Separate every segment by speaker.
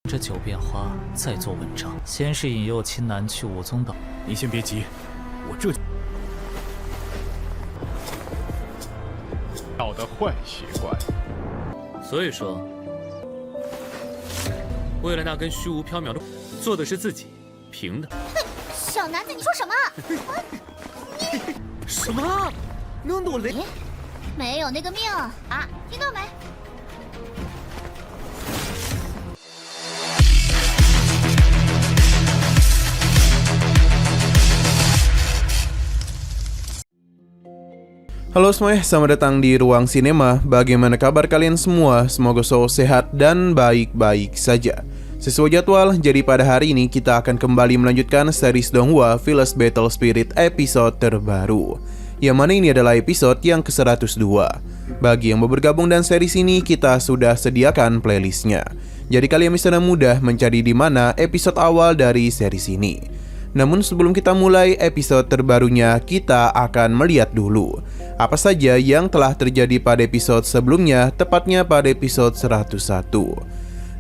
Speaker 1: 这九变花再做文章，先是引诱秦南去武宗岛。
Speaker 2: 您先别急，我这道的坏习惯。
Speaker 3: 所以说，为了那根虚无缥缈的，做的是自己凭的。
Speaker 4: 小男子，你说什么？
Speaker 3: 什么？能躲雷？
Speaker 4: 没有那个命啊！听到没？
Speaker 5: Halo semuanya, selamat datang di Ruang Sinema. Bagaimana kabar kalian semua? Semoga selalu sehat dan baik-baik saja. Sesuai jadwal, jadi pada hari ini kita akan kembali melanjutkan series Donghua Village Battle Spirit episode terbaru. Yang mana ini adalah episode yang ke-102. Bagi yang mau bergabung dan series ini, kita sudah sediakan playlistnya. Jadi kalian bisa mudah mencari di mana episode awal dari series ini. Namun sebelum kita mulai episode terbarunya, kita akan melihat dulu apa saja yang telah terjadi pada episode sebelumnya, tepatnya pada episode 101.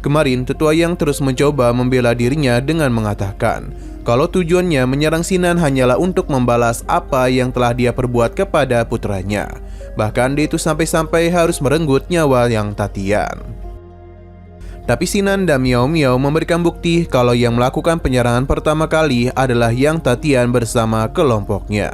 Speaker 5: Kemarin, Tetua Yang terus mencoba membela dirinya dengan mengatakan kalau tujuannya menyerang Sinan hanyalah untuk membalas apa yang telah dia perbuat kepada putranya. Bahkan dia itu sampai-sampai harus merenggut nyawa Yang Tatian. Tapi Sinan dan Miao Miao memberikan bukti kalau yang melakukan penyerangan pertama kali adalah Yang Tatian bersama kelompoknya.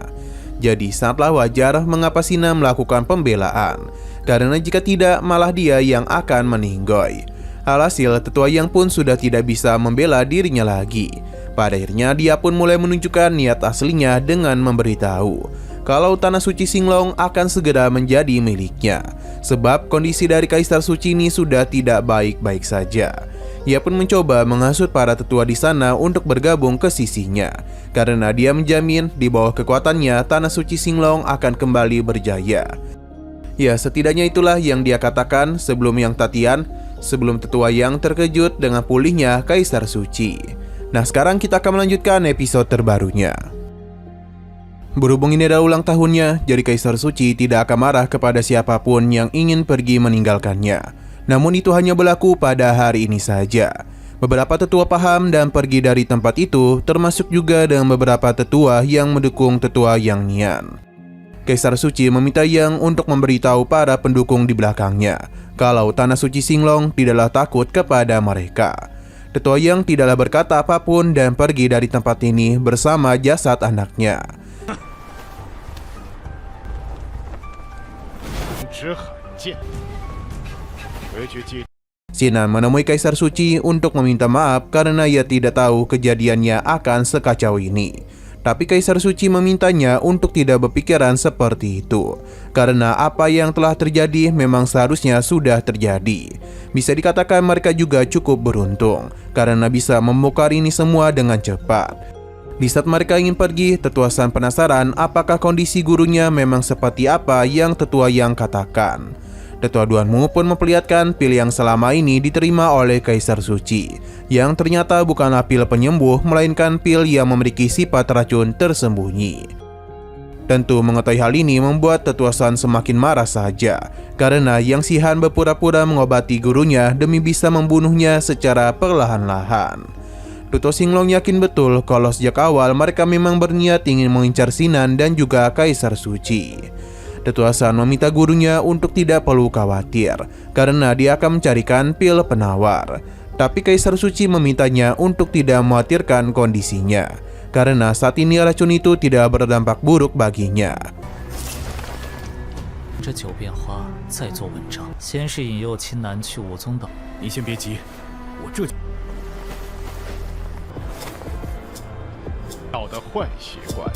Speaker 5: Jadi sangatlah wajar mengapa Sinan melakukan pembelaan, karena jika tidak malah dia yang akan meninggoy. Alhasil Tetua Yang pun sudah tidak bisa membela dirinya lagi. Pada akhirnya dia pun mulai menunjukkan niat aslinya dengan memberitahu kalau Tanah Suci Singlong akan segera menjadi miliknya. Sebab kondisi dari Kaisar Suci ini sudah tidak baik-baik saja. Ia pun mencoba menghasut para tetua di sana untuk bergabung ke sisinya, karena dia menjamin di bawah kekuatannya Tanah Suci Singlong akan kembali berjaya. Ya, setidaknya itulah yang dia katakan sebelum Yang Tatian, sebelum Tetua Yang terkejut dengan pulihnya Kaisar Suci. Nah, sekarang kita akan melanjutkan episode terbarunya. Berhubung ini adalah ulang tahunnya, jadi Kaisar Suci tidak akan marah kepada siapapun yang ingin pergi meninggalkannya. Namun itu hanya berlaku pada hari ini saja. Beberapa tetua paham dan pergi dari tempat itu, termasuk juga dengan beberapa tetua yang mendukung Tetua Yang Nian. Kaisar Suci meminta Yang untuk memberitahu para pendukung di belakangnya kalau Tanah Suci Singlong tidaklah takut kepada mereka. Tetua Yang tidaklah berkata apapun dan pergi dari tempat ini bersama jasad anaknya. Sinan menemui Kaisar Suci untuk meminta maaf karena ia tidak tahu kejadiannya akan sekacau ini. Tapi Kaisar Suci memintanya untuk tidak berpikiran seperti itu, karena apa yang telah terjadi memang seharusnya sudah terjadi. Bisa dikatakan mereka juga cukup beruntung, karena bisa membongkar ini semua dengan cepat. Di saat mereka ingin pergi, Tetua San penasaran apakah kondisi gurunya memang seperti apa yang Tetua Yang katakan. Tetua Duanmu pun memperlihatkan pil yang selama ini diterima oleh Kaisar Suci, yang ternyata bukanlah pil penyembuh, melainkan pil yang memiliki sifat racun tersembunyi. Tentu mengetahui hal ini membuat Tetua San semakin marah saja, karena Yang Sihan berpura-pura mengobati gurunya demi bisa membunuhnya secara perlahan-lahan. Tetua Singlong yakin betul kalau sejak awal mereka memang berniat ingin mengincar Sinan dan juga Kaisar Suci. Tetua San meminta gurunya untuk tidak perlu khawatir, karena dia akan mencarikan pil penawar. Tapi Kaisar Suci memintanya untuk tidak mengkhawatirkan kondisinya, karena saat ini racun itu tidak berdampak buruk baginya.
Speaker 1: 这九变花再做文章，先是引诱秦南去武宗岛。
Speaker 2: 您先别急，我这道的坏习惯。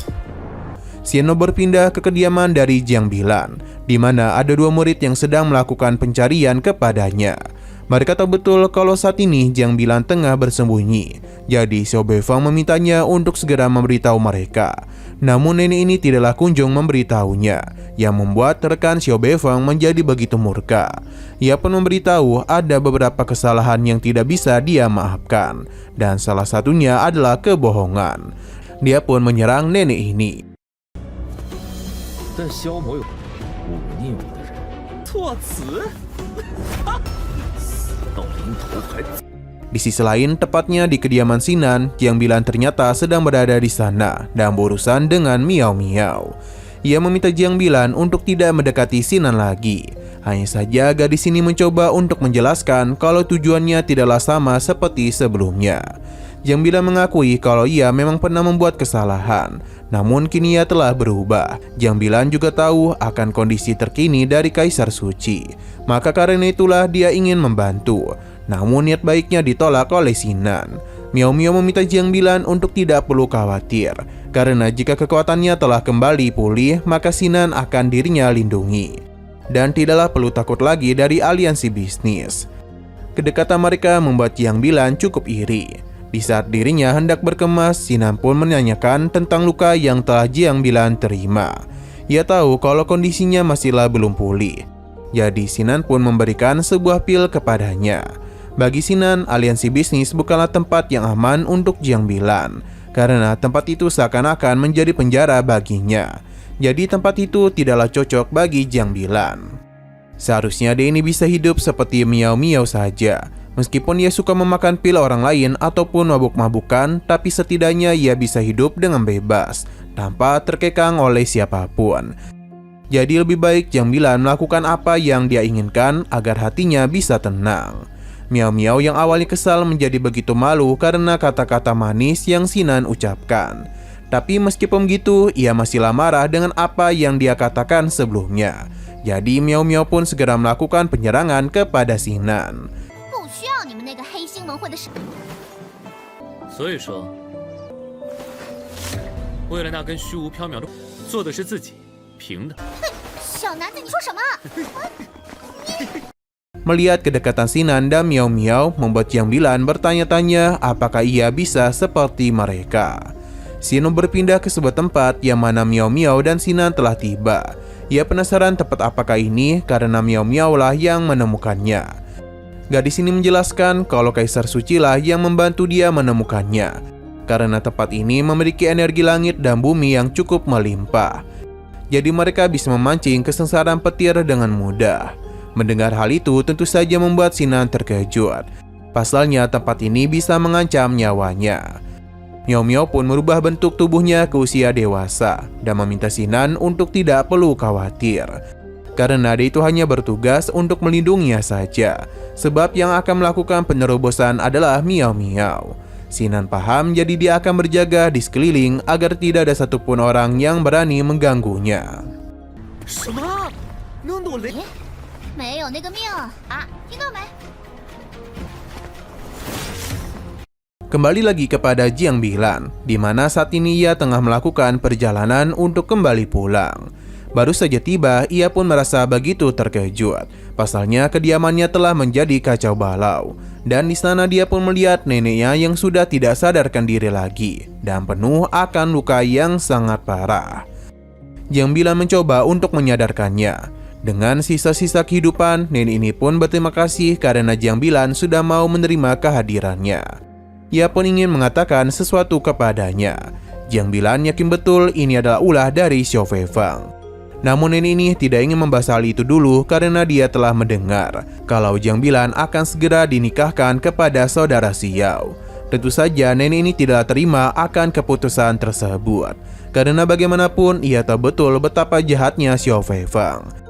Speaker 5: Xiano berpindah ke kediaman dari Jiang Bilan, di mana ada dua murid yang sedang melakukan pencarian kepadanya. Mereka tahu betul kalau saat ini Jiang Bilan tengah bersembunyi. Jadi Xiao Beifeng memintanya untuk segera memberitahu mereka. Namun nenek ini tidaklah kunjung memberitahunya, yang membuat rekan Xiao Beifeng menjadi begitu murka. Ia pun memberitahu ada beberapa kesalahan yang tidak bisa dia maafkan, dan salah satunya adalah kebohongan. Dia pun menyerang nenek ini.
Speaker 3: 但消磨有忤逆我的人，措辞，死到临头还。
Speaker 5: Di sisi lain, tepatnya di kediaman Sinan, Jiang Bilan ternyata sedang berada di sana dan berurusan dengan Miao Miao. Ia meminta Jiang Bilan untuk tidak mendekati Sinan lagi. Hanya saja gadis ini mencoba untuk menjelaskan kalau tujuannya tidaklah sama seperti sebelumnya. Jiang Bilan mengakui kalau ia memang pernah membuat kesalahan, namun kini ia telah berubah. Jiang Bilan juga tahu akan kondisi terkini dari Kaisar Suci, maka karena itulah dia ingin membantu. Namun niat baiknya ditolak oleh Sinan. Miao Miao meminta Jiang Bilan untuk tidak perlu khawatir, karena jika kekuatannya telah kembali pulih, maka Sinan akan dirinya lindungi. Dan tidaklah perlu takut lagi dari aliansi bisnis. Kedekatan mereka membuat Jiang Bilan cukup iri. Di saat dirinya hendak berkemas, Sinan pun menanyakan tentang luka yang telah Jiang Bilan terima. Ia tahu kalau kondisinya masihlah belum pulih. Jadi Sinan pun memberikan sebuah pil kepadanya. Bagi Sinan, aliansi bisnis bukanlah tempat yang aman untuk Jiang Bilan, karena tempat itu seakan-akan menjadi penjara baginya. Jadi tempat itu tidaklah cocok bagi Jiang Bilan. Seharusnya dia ini bisa hidup seperti Miao Miao saja. Meskipun ia suka memakan pil orang lain ataupun mabuk-mabukan, tapi setidaknya ia bisa hidup dengan bebas, tanpa terkekang oleh siapapun. Jadi lebih baik Jiang Bilan melakukan apa yang dia inginkan agar hatinya bisa tenang. Miao Miao yang awalnya kesal menjadi begitu malu karena kata-kata manis yang Sinan ucapkan. Tapi meskipun begitu, ia masihlah marah dengan apa yang dia katakan sebelumnya. Jadi Miao Miao pun segera melakukan penyerangan kepada Sinan.
Speaker 3: 所以说，为了那根虚无缥缈的，做的是自己凭的。
Speaker 4: 小男子，你说什么？
Speaker 5: Melihat kedekatan Sinan dan Miao Miao membuat Jiang Bilan bertanya-tanya apakah ia bisa seperti mereka. Sinan berpindah ke sebuah tempat yang mana Miao Miao dan Sinan telah tiba. Ia penasaran tempat apakah ini karena Miao Miao lah yang menemukannya. Gadis ini menjelaskan kalau Kaisar Suci lah yang membantu dia menemukannya, karena tempat ini memiliki energi langit dan bumi yang cukup melimpah. Jadi mereka bisa memancing kesengsaraan petir dengan mudah. Mendengar hal itu tentu saja membuat Sinan terkejut. Pasalnya tempat ini bisa mengancam nyawanya. Miao Miao pun merubah bentuk tubuhnya ke usia dewasa dan meminta Sinan untuk tidak perlu khawatir, karena dia itu hanya bertugas untuk melindunginya saja, sebab yang akan melakukan penerobosan adalah Miao Miao. Sinan paham, jadi dia akan berjaga di sekeliling agar tidak ada satupun orang yang berani mengganggunya.
Speaker 3: 什么？能躲雷？
Speaker 4: 没有那个命啊，听到没？
Speaker 5: Kembali lagi kepada Jiang Bilan, di mana saat ini ia tengah melakukan perjalanan untuk kembali pulang. Baru saja tiba, ia pun merasa begitu terkejut. Pasalnya kediamannya telah menjadi kacau balau, dan di sana dia pun melihat neneknya yang sudah tidak sadarkan diri lagi dan penuh akan luka yang sangat parah. Jiang Bilan mencoba untuk menyadarkannya. Dengan sisa-sisa kehidupan, nenek ini pun berterima kasih karena Jiang Bilan sudah mau menerima kehadirannya. Ia pun ingin mengatakan sesuatu kepadanya. Jiang Bilan yakin betul ini adalah ulah dari Xiao Feifeng. Namun nenek ini tidak ingin membahas hal itu dulu karena dia telah mendengar kalau Jiang Bilan akan segera dinikahkan kepada saudara Xiao. Tentu saja nenek ini tidak terima akan keputusan tersebut, karena bagaimanapun ia tahu betul betapa jahatnya Xiao Feifeng.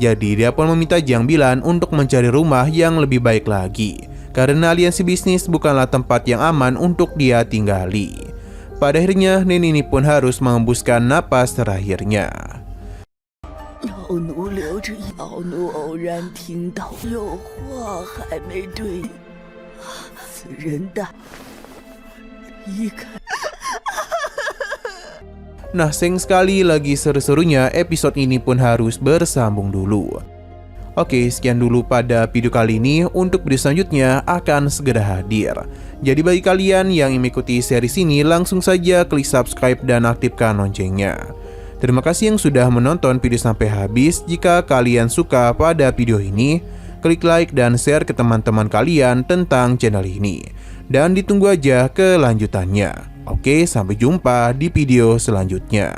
Speaker 5: Jadi dia pun meminta Jiang Bilan untuk mencari rumah yang lebih baik lagi, karena aliansi bisnis bukanlah tempat yang aman untuk dia tinggali. Pada akhirnya nenek ini pun harus mengembuskan napas terakhirnya.
Speaker 6: 老奴留着，老奴偶然听到有话还没对，此人大离开。
Speaker 5: Nah, sayang sekali lagi seru-serunya episode ini pun harus bersambung dulu. Oke, sekian dulu pada video kali ini. Untuk video selanjutnya akan segera hadir. Jadi bagi kalian yang mengikuti series ini, langsung saja klik subscribe dan aktifkan loncengnya. Terima kasih yang sudah menonton video sampai habis. Jika kalian suka pada video ini, klik like dan share ke teman-teman kalian tentang channel ini. Dan ditunggu aja kelanjutannya. Oke, sampai jumpa di video selanjutnya.